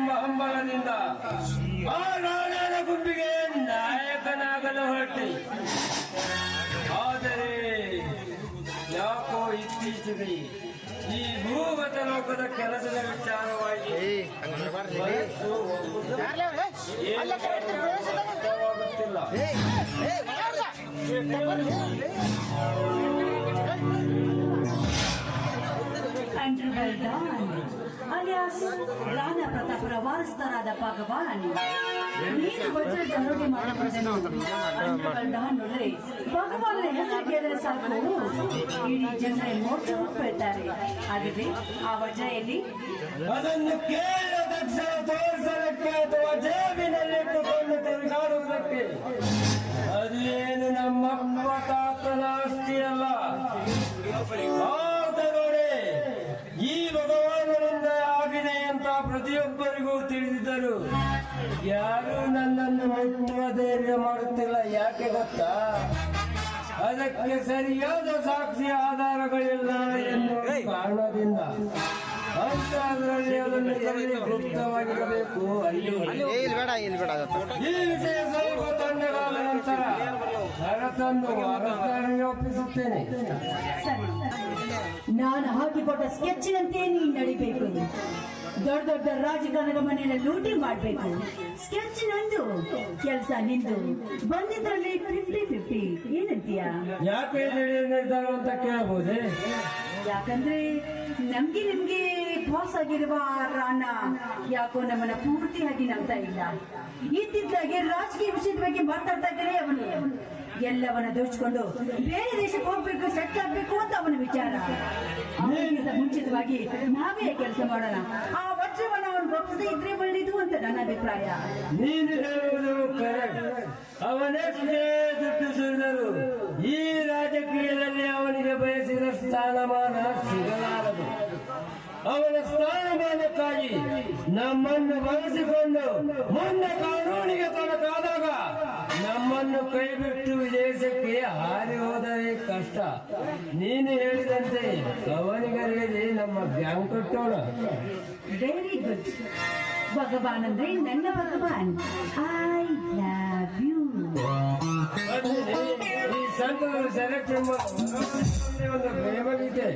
ಎಂಬ ಹಂಬಲದಿಂದ ಆ ರಾಣನ ಗುಂಪಿಗೆ ನಾಯಕನಾಗಲು ಹೊರಟೆ. ಆದರೆ ಯಾಕೋ ಇತ್ತೀಚೆಗೆ ಈ ಭೂಗತ ಲೋಕದ ಕೆಲಸದ ವಿಚಾರವಾಗಿ ಮನಸ್ಸು ಅರ್ಥವಾಗುತ್ತಿಲ್ಲ. alias ರಾಣಾ ಪ್ರತಾಪರ ವಾರಸ್ದಾರಾದ ಭಗವಾನ್ ನೀನು ವಜ್ರದ ದಂಡೋಟಿ ಮಾಡಬಂದನು. ನೋಡ್ರೆ ಭಗವಾನನ ಹೆಸರು ಕೇಳಿದ್ರೆ ಸಾಕು ಇಡೀ ಜನರೇ ಮೋರ್ಚೆ ಹೋಗ್ಬಿಡ್ತಾರೆ. ಹಾಗಿದ್ರೆ ಆ ವಜ್ರ ಎಲ್ಲಿ? ಅದನ್ನು ಕೇಳ ತಕ್ಷಣ ತೋರಿಸಲಿಕ್ಕೆ ಅಥವಾ ಜೇಬಿನಲ್ಲಿಟ್ಟುಕೊಂಡು ತಿರುಗಾಡುವುದಕ್ಕೆ ಅದೇನು ನಮ್ಮ ತಾತನ ಆಸ್ತಿಯಲ್ಲ. ನೋಡಿ, ಈ ಭಗವಾನನಿಂದ ಆಗಿದೆ ಅಂತ ಪ್ರತಿಯೊಬ್ಬರಿಗೂ ತಿಳಿದಿದ್ದರು. ಯಾರು ನನ್ನನ್ನು ಮುಟ್ಟುವ ಧೈರ್ಯ ಮಾಡುತ್ತಿಲ್ಲ. ಯಾಕೆ ಗೊತ್ತಾ? ಅದಕ್ಕೆ ಸರಿಯಾದ ಸಾಕ್ಷಿ ಆಧಾರಗಳಿಲ್ಲ ಎನ್ನುವ ಕಾರಣದಿಂದ. ಅಂತದ್ರಲ್ಲಿ ಅದನ್ನು ಎಲ್ಲಿ ಗುಪ್ತವಾಗಿರಬೇಕು ಅಲ್ಲಿ. ಈ ವಿಷಯ ಸ್ವಲ್ಪ ತಂಡಗಾಲ ನಂತರ ತಂದು ವಾರಸ್ದಾರನಿಗೆ ಒಪ್ಪಿಸುತ್ತೇನೆ. ನಾನು ಹಾಕಿಕೊಟ್ಟ ಸ್ಕೆಚ್ನಂತೆ ನೀನು ನಡಿಬೇಕು. ದೊಡ್ಡ ದೊಡ್ಡ ರಾಜಕಾರಣದ ಮನೆಯನ್ನ ಲೂಟಿ ಮಾಡ್ಬೇಕು. ಸ್ಕೆಚ್ ನಂದು, ಕೆಲಸ ನಿಂದು. ಬಂದಿದ್ರಲ್ಲಿ 50-50 ಏನಂತೀಯ? ಯಾಕೆ ನಿರ್ಧಾರ ಅಂತ ಕೇಳಬಹುದೇ? ಯಾಕಂದ್ರೆ ನಿಮ್ಗೆ ಬಾಸ್ ಆಗಿರುವ ರಾಣಾ ಯಾಕೋ ನಮ್ಮನ್ನ ಪೂರ್ತಿಯಾಗಿ ನಂಬ್ತಾ ಇಲ್ಲ. ಇತ್ತಿದ್ದಾಗೆ ರಾಜಕೀಯ ವಿಷಯದ ಬಗ್ಗೆ ಮಾತಾಡ್ತಾ ಇದ್ದಾರೆ. ಅವನು ಎಲ್ಲವನ್ನ ದೋಚ್ಕೊಂಡು ಬೇರೆ ದೇಶಕ್ಕೆ ಹೋಗ್ಬೇಕು, ಸೆಟ್ ಆಗ್ಬೇಕು ಅಂತ ಅವನ ವಿಚಾರ. ಅವನಿಗಿಂತ ಮುಂಚಿತವಾಗಿ ನಾವೇ ಕೆಲಸ ಮಾಡೋಣ. ಆ ವಜ್ರವನ್ನು ಅವನು ಒಪ್ಪಿಸದೇ ಇದ್ರೆ ಒಳ್ಳೆಯದು ಅಂತ ನನ್ನ ಅಭಿಪ್ರಾಯ. ನೀನು ಹೇಳುವುದು ಕರೆಕ್ಟ್. ಅವನೆಷ್ಟೇ ದುಡ್ಡು ಸುರಿದರು ಈ ರಾಜಕೀಯದಲ್ಲಿ ಅವನಿಗೆ ಬಯಸಿದ ಸ್ಥಾನಮಾನ ಸಿಗಲಾರದು. ಅವನ ಸ್ಥಾನಮಾನಕ್ಕಾಗಿ ನಮ್ಮನ್ನು ಬಳಸಿಕೊಂಡು ಮುಂದೆ ಕಾನೂನಿಗೆ ತೊಡಕಾದಾಗ ನಮ್ಮನ್ನು ಕೈಬಿಟ್ಟು ವಿದೇಶಕ್ಕೆ ಹಾರಿ ಹೋದರೆ ಕಷ್ಟ. ನೀನು ಹೇಳಿದಂತೆ ಅವನಿಗರಿಗೆ ನಮ್ಮ ಬ್ಯಾಂಕ್ ಕಟ್ಟೋಣ. Very good. ಭಗವಾನ್ ಅಂದ್ರೆ ನನ್ನ ಭಗವಾನ್. I love you. ಈ ಸಂತರು ಸೆಲೆಕ್ಷನ್ ಒಂದು ಪ್ರೇಮ ಗೀತೆ.